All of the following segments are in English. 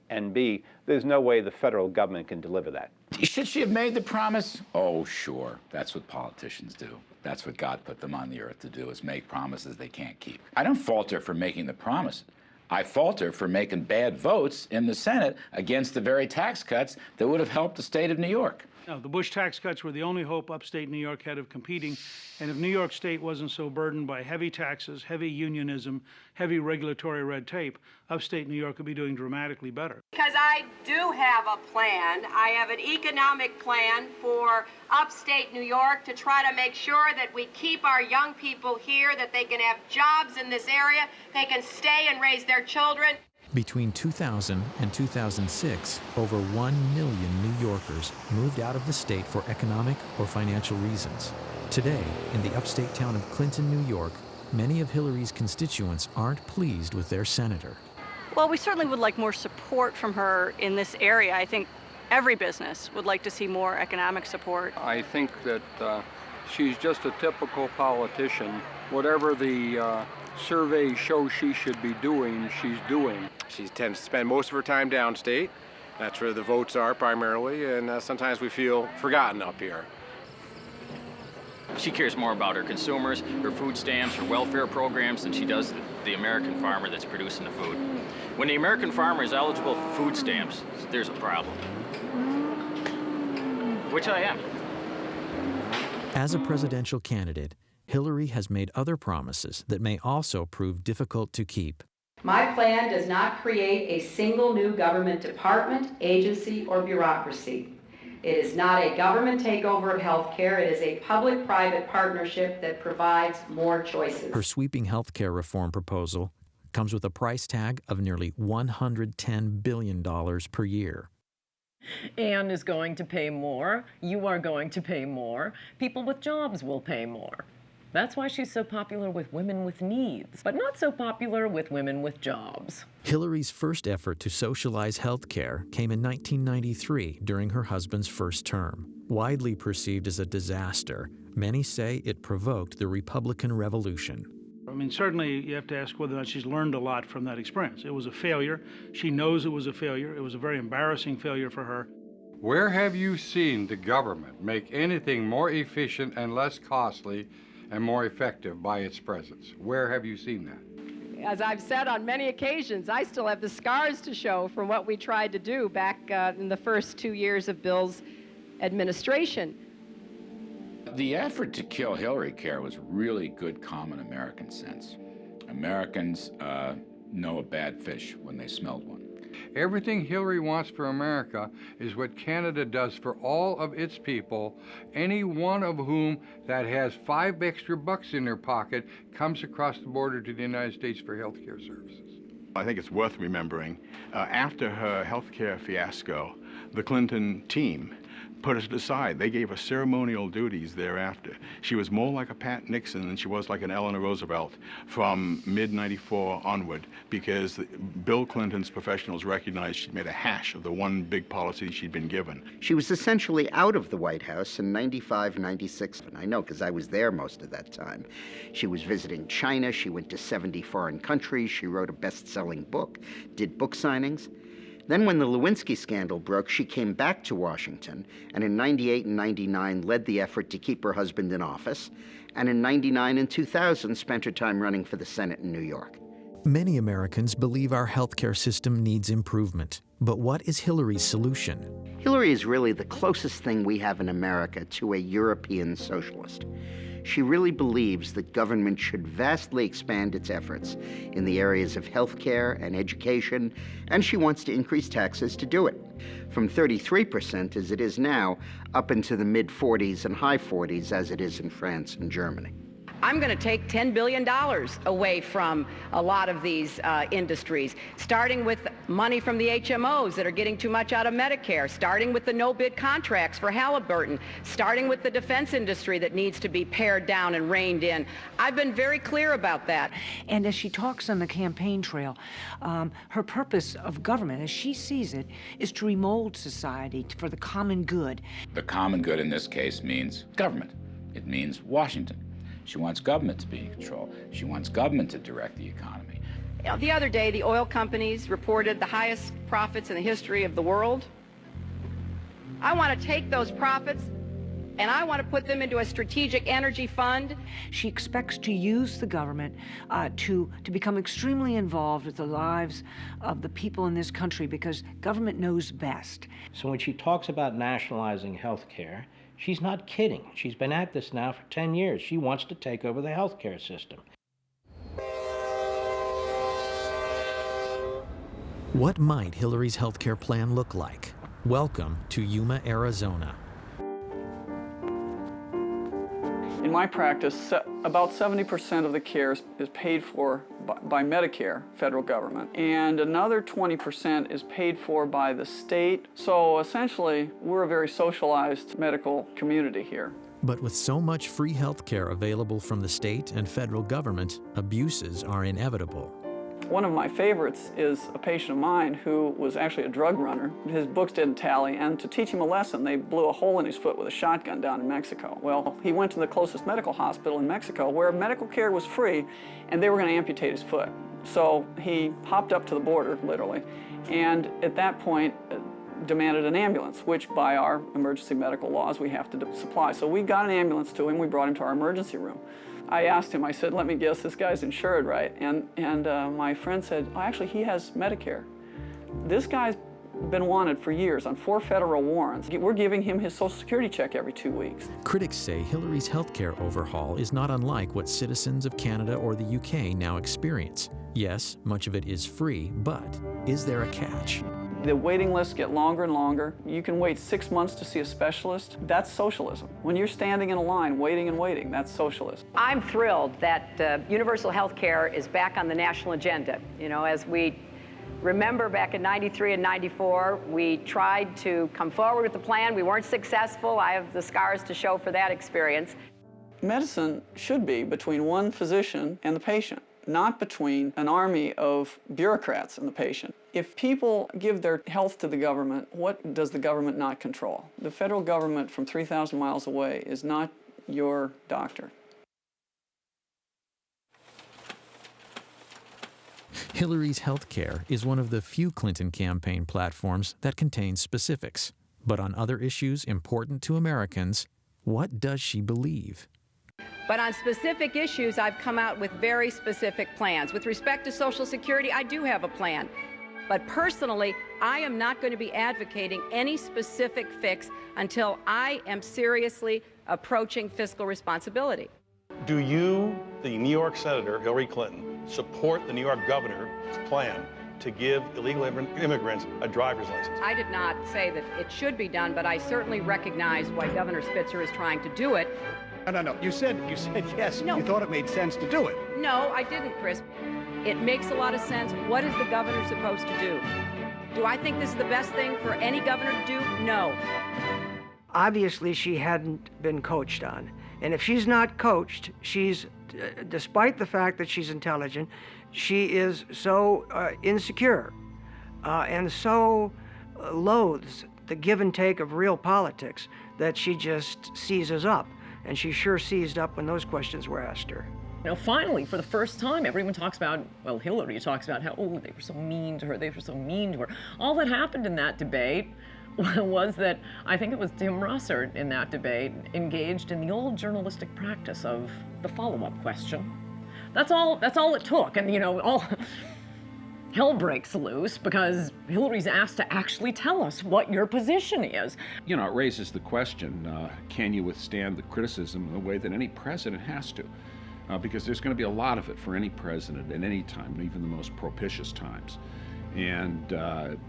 And B, there's no way the federal government can deliver that. Should she have made the promise? Oh, sure. That's what politicians do. That's what God put them on the earth to do, is make promises they can't keep. I don't fault her for making the promise. I fault her for making bad votes in the Senate against the very tax cuts that would have helped the state of New York. No, the Bush tax cuts were the only hope upstate New York had of competing, and if New York State wasn't so burdened by heavy taxes, heavy unionism, heavy regulatory red tape, upstate New York would be doing dramatically better. Because I do have a plan. I have an economic plan for upstate New York to try to make sure that we keep our young people here, that they can have jobs in this area, they can stay and raise their children. Between 2000 and 2006, over 1 million New Yorkers moved out of the state for economic or financial reasons. Today, in the upstate town of Clinton, New York, many of Hillary's constituents aren't pleased with their senator. Well, we certainly would like more support from her in this area. I think every business would like to see more economic support. I think that she's just a typical politician. Whatever the surveys show she should be doing, she's doing. She tends to spend most of her time downstate. That's where the votes are primarily, and sometimes we feel forgotten up here. She cares more about her consumers, her food stamps, her welfare programs than she does the American farmer that's producing the food. When the American farmer is eligible for food stamps, there's a problem. Which I am. As a presidential candidate, Hillary has made other promises that may also prove difficult to keep. My plan does not create a single new government department, agency, or bureaucracy. It is not a government takeover of health care. It is a public-private partnership that provides more choices. Her sweeping health care reform proposal comes with a price tag of nearly $110 billion per year. Anne is going to pay more. You are going to pay more. People with jobs will pay more. That's why she's so popular with women with needs, but not so popular with women with jobs. Hillary's first effort to socialize health care came in 1993 during her husband's first term. Widely perceived as a disaster, many say it provoked the Republican Revolution. I mean, certainly you have to ask whether or not she's learned a lot from that experience. It was a failure. She knows it was a failure. It was a very embarrassing failure for her. Where have you seen the government make anything more efficient and less costly and more effective by its presence? Where have you seen that? As I've said on many occasions, I still have the scars to show from what we tried to do back in the first 2 years of Bill's administration. The effort to kill Hillary Care was really good common American sense. Americans know a bad fish when they smelled one. Everything Hillary wants for America is what Canada does for all of its people, any one of whom that has $5 extra in their pocket comes across the border to the United States for health care services. I think it's worth remembering, after her health care fiasco, the Clinton team put it aside. They gave her ceremonial duties thereafter. She was more like a Pat Nixon than she was like an Eleanor Roosevelt from mid-94 onward, because Bill Clinton's professionals recognized she'd made a hash of the one big policy she'd been given. She was essentially out of the White House in 95, 96. And I know because I was there most of that time. She was visiting China. She went to 70 foreign countries. She wrote a best-selling book, did book signings. Then when the Lewinsky scandal broke, she came back to Washington, and in 98 and 99 led the effort to keep her husband in office, and in 99 and 2000 spent her time running for the Senate in New York. Many Americans believe our healthcare system needs improvement. But what is Hillary's solution? Hillary is really the closest thing we have in America to a European socialist. She really believes that government should vastly expand its efforts in the areas of healthcare and education, and she wants to increase taxes to do it, from 33% as it is now, up into the mid-40s and high 40s as it is in France and Germany. I'm going to take $10 billion away from a lot of these industries, starting with money from the HMOs that are getting too much out of Medicare, starting with the no-bid contracts for Halliburton, starting with the defense industry that needs to be pared down and reined in. I've been very clear about that. And as she talks on the campaign trail, her purpose of government, as she sees it, is to remold society for the common good. The common good in this case means government. It means Washington. She wants government to be in control. She wants government to direct the economy. You know, the other day, the oil companies reported the highest profits in the history of the world. I want to take those profits and I want to put them into a strategic energy fund. She expects to use the government to become extremely involved with the lives of the people in this country because government knows best. So when she talks about nationalizing health care, she's not kidding. She's been at this now for 10 years. She wants to take over the health care system. What might Hillary's healthcare plan look like? Welcome to Yuma, Arizona. In my practice, about 70% of the care is paid for by Medicare, federal government, and another 20% is paid for by the state. So essentially, we're a very socialized medical community here. But with so much free health care available from the state and federal government, abuses are inevitable. One of my favorites is a patient of mine who was actually a drug runner. His books didn't tally, and to teach him a lesson, they blew a hole in his foot with a shotgun down in Mexico. Well, he went to the closest medical hospital in Mexico where medical care was free, and they were going to amputate his foot. So he hopped up to the border, literally, and at that point demanded an ambulance, which by our emergency medical laws we have to supply. So we got an ambulance to him, we brought him to our emergency room. I asked him, I said, let me guess, this guy's insured, right? And my friend said, oh, actually, he has Medicare. This guy's been wanted for years on 4 federal warrants. We're giving him his Social Security check every 2 weeks. Critics say Hillary's healthcare overhaul is not unlike what citizens of Canada or the UK now experience. Yes, much of it is free, but is there a catch? The waiting lists get longer and longer. You can wait 6 months to see a specialist. That's socialism. When you're standing in a line, waiting and waiting, that's socialism. I'm thrilled that universal health care is back on the national agenda. You know, as we remember back in '93 and '94, we tried to come forward with the plan. We weren't successful. I have the scars to show for that experience. Medicine should be between one physician and the patient, not between an army of bureaucrats and the patient. If people give their health to the government, what does the government not control? The federal government from 3,000 miles away is not your doctor. Hillary's health care is one of the few Clinton campaign platforms that contains specifics. But on other issues important to Americans, what does she believe? But on specific issues, I've come out with very specific plans. With respect to Social Security, I do have a plan. But personally, I am not going to be advocating any specific fix until I am seriously approaching fiscal responsibility. Do you, the New York Senator Hillary Clinton, support the New York governor's plan to give illegal immigrants a driver's license? I did not say that it should be done, but I certainly recognize why Governor Spitzer is trying to do it. No. You said yes. No. You thought it made sense to do it. No, I didn't, Chris. It makes a lot of sense. What is the governor supposed to do? Do I think this is the best thing for any governor to do? No. Obviously, she hadn't been coached on. And if she's not coached, she's, despite the fact that she's intelligent, she is so insecure and so loathes the give and take of real politics that she just seizes up. And she sure seized up when those questions were asked her. You know, finally, for the first time, everyone talks about, well, Hillary talks about how, oh, they were so mean to her, they were so mean to her. All that happened in that debate was that, I think it was Tim Russert in that debate, engaged in the old journalistic practice of the follow-up question. That's all it took, and, you know, all hell breaks loose because Hillary's asked to actually tell us what your position is. You know, it raises the question, can you withstand the criticism in the way that any president has to? Because there's going to be a lot of it for any president at any time, even the most propitious times. And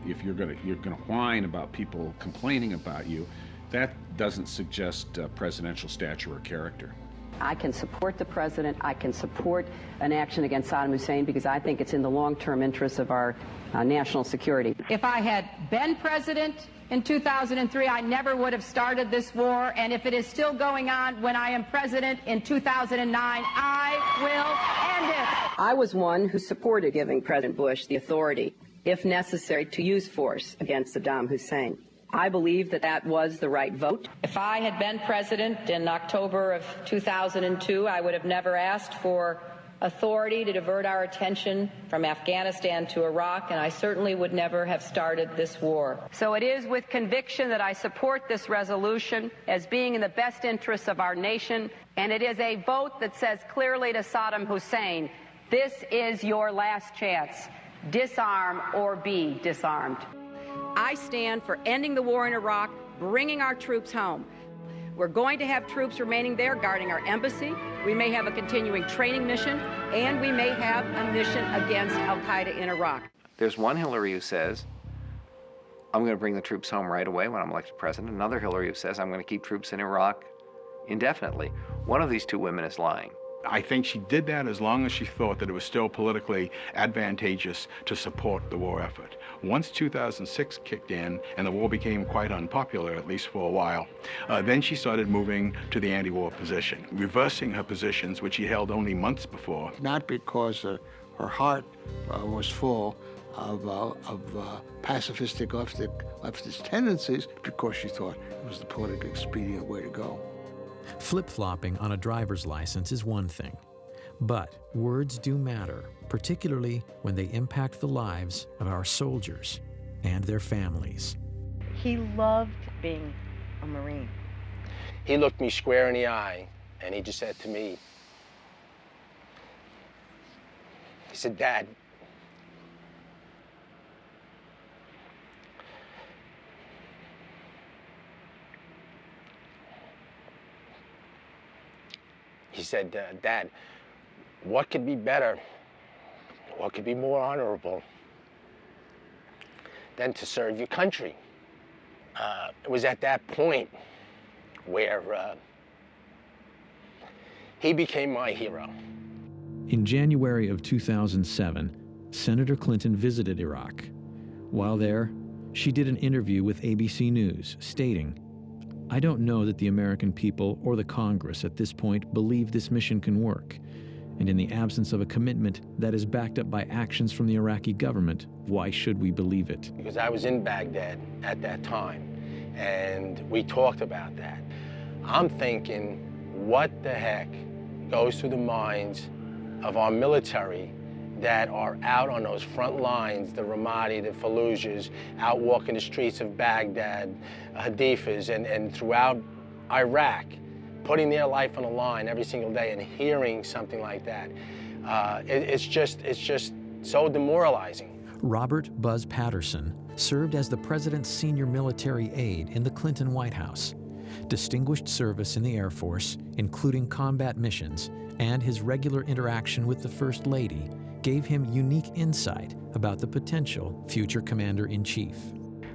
if you're going to whine about people complaining about you, that doesn't suggest presidential stature or character. I can support the president. I can support an action against Saddam Hussein because I think it's in the long-term interests of our national security. If I had been president in 2003, I never would have started this war. And if it is still going on when I am president in 2009, I will end it. I was one who supported giving President Bush the authority, if necessary, to use force against Saddam Hussein. I believe that that was the right vote. If I had been president in October of 2002, I would have never asked for authority to divert our attention from Afghanistan to Iraq, and I certainly would never have started this war. So it is with conviction that I support this resolution as being in the best interests of our nation, and it is a vote that says clearly to Saddam Hussein, this is your last chance. Disarm or be disarmed. I stand for ending the war in Iraq, bringing our troops home. We're going to have troops remaining there guarding our embassy. We may have a continuing training mission, and we may have a mission against al-Qaeda in Iraq. There's one Hillary who says, I'm going to bring the troops home right away when I'm elected president. Another Hillary who says, I'm going to keep troops in Iraq indefinitely. One of these two women is lying. I think she did that as long as she thought that it was still politically advantageous to support the war effort. Once 2006 kicked in and the war became quite unpopular, at least for a while, then she started moving to the anti-war position, reversing her positions which she held only months before. Not because her heart was full of pacifistic leftist tendencies, because she thought it was the politically expedient way to go. Flip-flopping on a driver's license is one thing, but words do matter, particularly when they impact the lives of our soldiers and their families. He loved being a Marine. He looked me square in the eye, and he just said to me, he said, Dad, he said, Dad, what could be better, what could be more honorable than to serve your country? It was at that point where he became my hero. In January of 2007, Senator Clinton visited Iraq. While there, she did an interview with ABC News, stating, I don't know that the American people or the Congress at this point believe this mission can work. And in the absence of a commitment that is backed up by actions from the Iraqi government, why should we believe it? Because I was in Baghdad at that time, and we talked about that. I'm thinking, what the heck goes through the minds of our military that are out on those front lines, the Ramadi, the Fallujahs, out walking the streets of Baghdad, Hadifas, and throughout Iraq, putting their life on the line every single day and hearing something like that. It's just so demoralizing. Robert Buzz Patterson served as the president's senior military aide in the Clinton White House. Distinguished service in the Air Force, including combat missions, and his regular interaction with the First Lady gave him unique insight about the potential future commander-in-chief.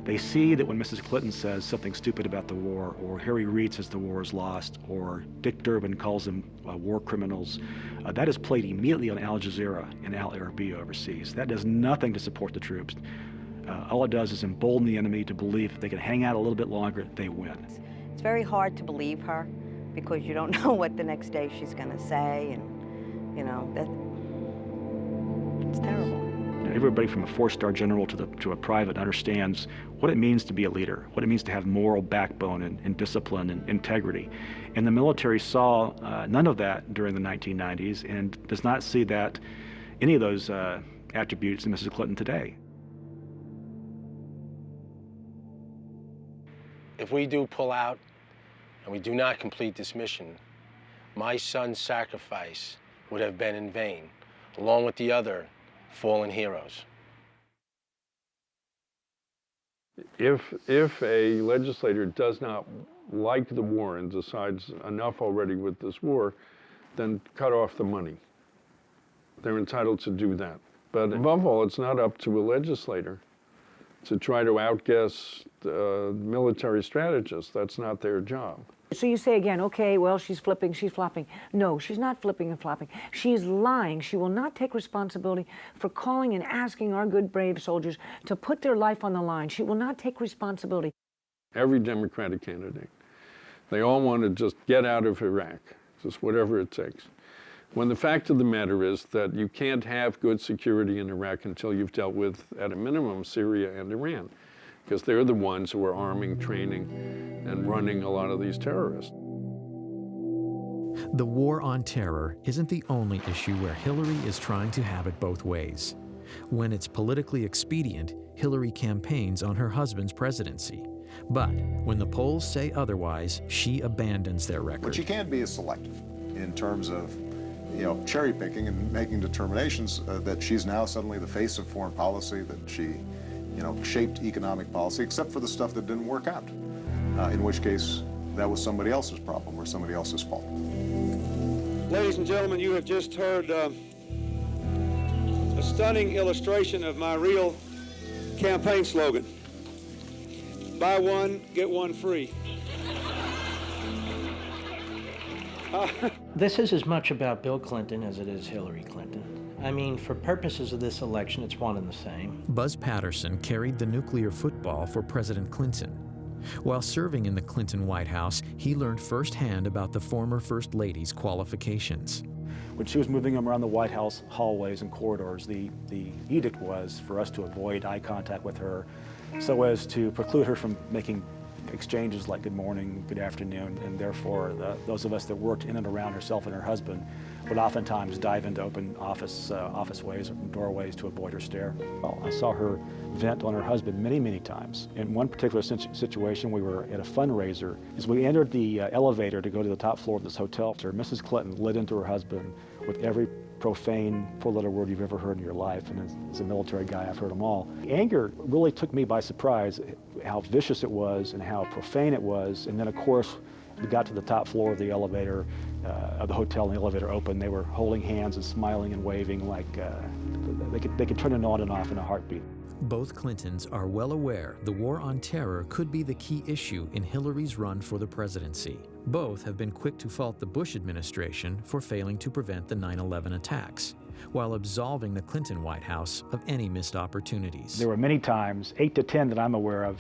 They see that when Mrs. Clinton says something stupid about the war, or Harry Reid says the war is lost, or Dick Durbin calls them war criminals, that is played immediately on Al Jazeera and Al Arabiya overseas. That does nothing to support the troops. All it does is embolden the enemy to believe if they can hang out a little bit longer, they win. It's very hard to believe her because you don't know what the next day she's going to say, and you know it's terrible. Everybody from a four-star general to a private understands what it means to be a leader, what it means to have moral backbone and discipline and integrity. And the military saw none of that during the 1990s and does not see that any of those attributes in Mrs. Clinton today. If we do pull out and we do not complete this mission, my son's sacrifice would have been in vain, along with the other fallen heroes. If a legislator does not like the war and decides enough already with this war, then cut off the money. They're entitled to do that. But above all, it's not up to a legislator to try to outguess military strategists. That's not their job. So you say again, okay, well, she's flipping, she's flopping. No, she's not flipping and flopping. She's lying. She will not take responsibility for calling and asking our good, brave soldiers to put their life on the line. She will not take responsibility. Every Democratic candidate, they all want to just get out of Iraq, just whatever it takes. When the fact of the matter is that you can't have good security in Iraq until you've dealt with, at a minimum, Syria and Iran, because they're the ones who are arming, training, and running a lot of these terrorists. The war on terror isn't the only issue where Hillary is trying to have it both ways. When it's politically expedient, Hillary campaigns on her husband's presidency. But when the polls say otherwise, she abandons their record. What she can't be is selective in terms of, cherry picking and making determinations that she's now suddenly the face of foreign policy, that she, shaped economic policy, except for the stuff that didn't work out, in which case that was somebody else's problem or somebody else's fault. Ladies and gentlemen, you have just heard a stunning illustration of my real campaign slogan. Buy one, get one free. This is as much about Bill Clinton as it is Hillary Clinton. I mean, for purposes of this election, it's one and the same. Buzz Patterson carried the nuclear football for President Clinton. While serving in the Clinton White House, he learned firsthand about the former First Lady's qualifications. When she was moving them around the White House hallways and corridors, the edict was for us to avoid eye contact with her so as to preclude her from making exchanges like good morning, good afternoon, and therefore those of us that worked in and around herself and her husband would oftentimes dive into open office ways or doorways to avoid her stare. Well, I saw her vent on her husband many, many times. In one particular situation, we were at a fundraiser. As we entered the elevator to go to the top floor of this hotel, Mrs. Clinton lit into her husband with every profane four-letter word you've ever heard in your life, and as a military guy, I've heard them all. The anger really took me by surprise, how vicious it was and how profane it was, and then of course, we got to the top floor of the elevator, of the hotel, and the elevator opened. They were holding hands and smiling and waving like they could turn it on and off in a heartbeat. Both Clintons are well aware the war on terror could be the key issue in Hillary's run for the presidency. Both have been quick to fault the Bush administration for failing to prevent the 9/11 attacks, while absolving the Clinton White House of any missed opportunities. There were many times, 8 to 10 that I'm aware of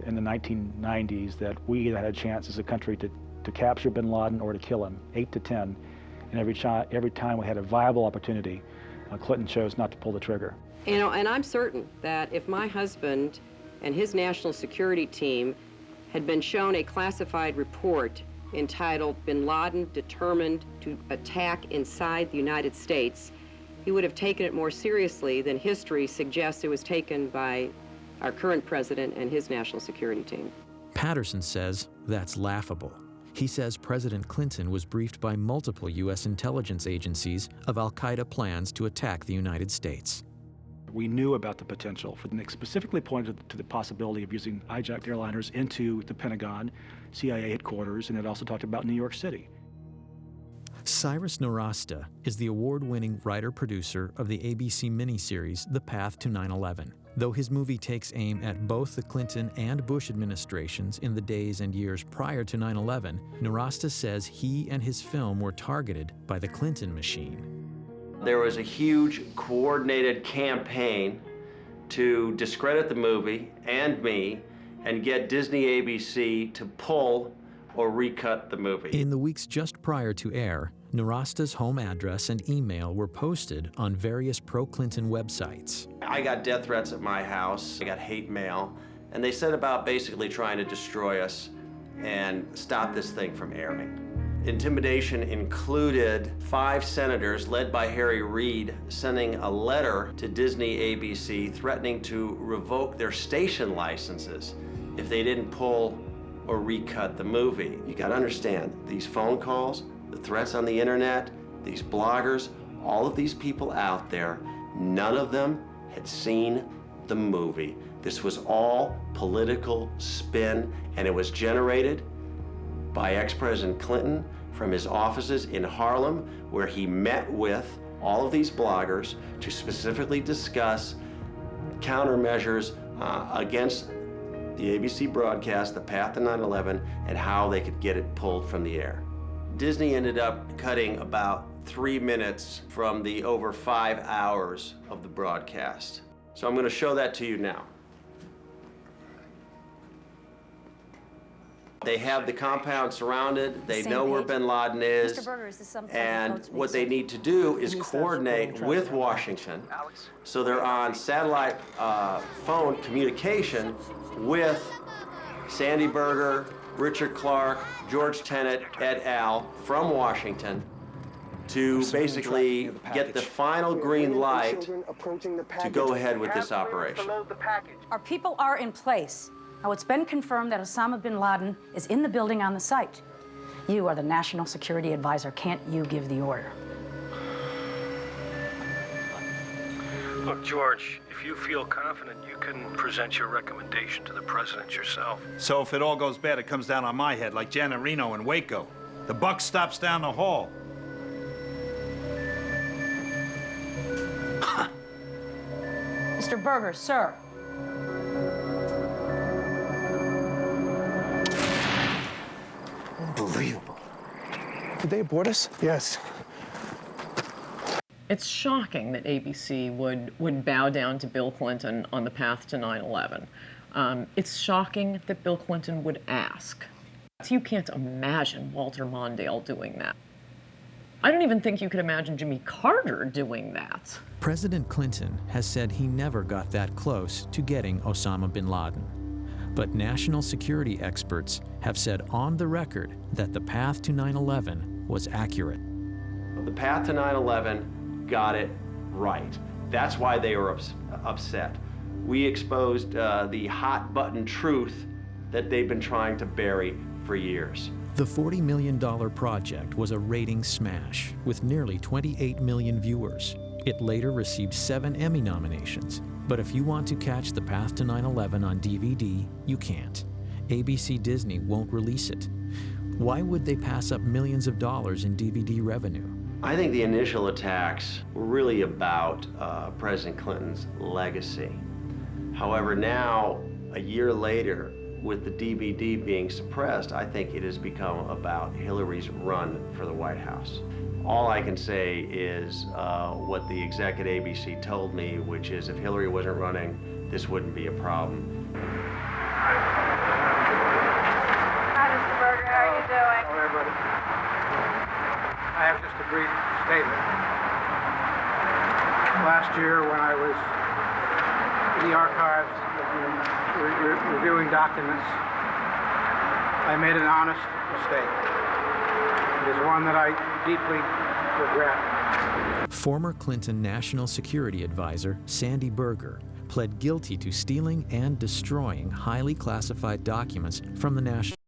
in the 1990s, that we had a chance as a country to capture bin Laden or to kill him, 8 to 10. And every time we had a viable opportunity, Clinton chose not to pull the trigger. And I'm certain that if my husband and his national security team had been shown a classified report entitled Bin Laden Determined to Attack Inside the United States, he would have taken it more seriously than history suggests it was taken by our current president and his national security team. Patterson says that's laughable. He says President Clinton was briefed by multiple U.S. intelligence agencies of al-Qaeda plans to attack the United States. We knew about the potential. Nick specifically pointed to the possibility of using hijacked airliners into the Pentagon, CIA headquarters, and it also talked about New York City. Cyrus Nowrasteh is the award-winning writer-producer of the ABC miniseries The Path to 9/11. Though his movie takes aim at both the Clinton and Bush administrations in the days and years prior to 9/11, Nowrasteh says he and his film were targeted by the Clinton machine. There was a huge coordinated campaign to discredit the movie and me and get Disney ABC to pull or recut the movie. In the weeks just prior to air, Nowrasteh's home address and email were posted on various pro-Clinton websites. I got death threats at my house, I got hate mail, and they set about basically trying to destroy us and stop this thing from airing. Intimidation included 5 senators, led by Harry Reid, sending a letter to Disney ABC threatening to revoke their station licenses if they didn't pull or recut the movie. You gotta understand, these phone calls, the threats on the internet, these bloggers, all of these people out there, none of them had seen the movie. This was all political spin, and it was generated by ex-President Clinton from his offices in Harlem, where he met with all of these bloggers to specifically discuss countermeasures against the ABC broadcast, The Path to 9/11, and how they could get it pulled from the air. Disney ended up cutting about 3 minutes from the over 5 hours of the broadcast. So I'm going to show that to you now. They have the compound surrounded. They know where bin Laden is. Mr. Berger, is this something And that what they need to do is coordinate with Washington. So they're on satellite phone communication with Sandy Berger, Richard Clark, George Tenet, et al. From Washington to basically get the final green light to go ahead with this operation. Our people are in place. Now, it's been confirmed that Osama bin Laden is in the building on the site. You are the National Security Advisor. Can't you give the order? Look, George, if you feel confident, you can present your recommendation to the president yourself. So if it all goes bad, it comes down on my head, like Janet Reno in Waco. The buck stops down the hall. Mr. Berger, sir. Unbelievable. Did they abort us? Yes. It's shocking that ABC would bow down to Bill Clinton on the path to 9/11. It's shocking that Bill Clinton would ask. You can't imagine Walter Mondale doing that. I don't even think you could imagine Jimmy Carter doing that. President Clinton has said he never got that close to getting Osama bin Laden. But national security experts have said on the record that the path to 9/11 was accurate. The path to 9/11 got it right. That's why they were upset. We exposed the hot button truth that they've been trying to bury for years. The $40 million project was a ratings smash with nearly 28 million viewers. It later received 7 Emmy nominations. But if you want to catch The Path to 9/11 on DVD, you can't. ABC Disney won't release it. Why would they pass up millions of dollars in DVD revenue? I think the initial attacks were really about President Clinton's legacy. However, now, a year later, with the DVD being suppressed, I think it has become about Hillary's run for the White House. All I can say is what the exec at ABC told me, which is if Hillary wasn't running, this wouldn't be a problem. Hi, Mr. Berger. How are you doing? Hello, everybody. I have just a brief statement. Last year, when I was in the archives reviewing documents, I made an honest mistake. It is one that I deeply regret. Former Clinton National Security Advisor Sandy Berger pled guilty to stealing and destroying highly classified documents from the National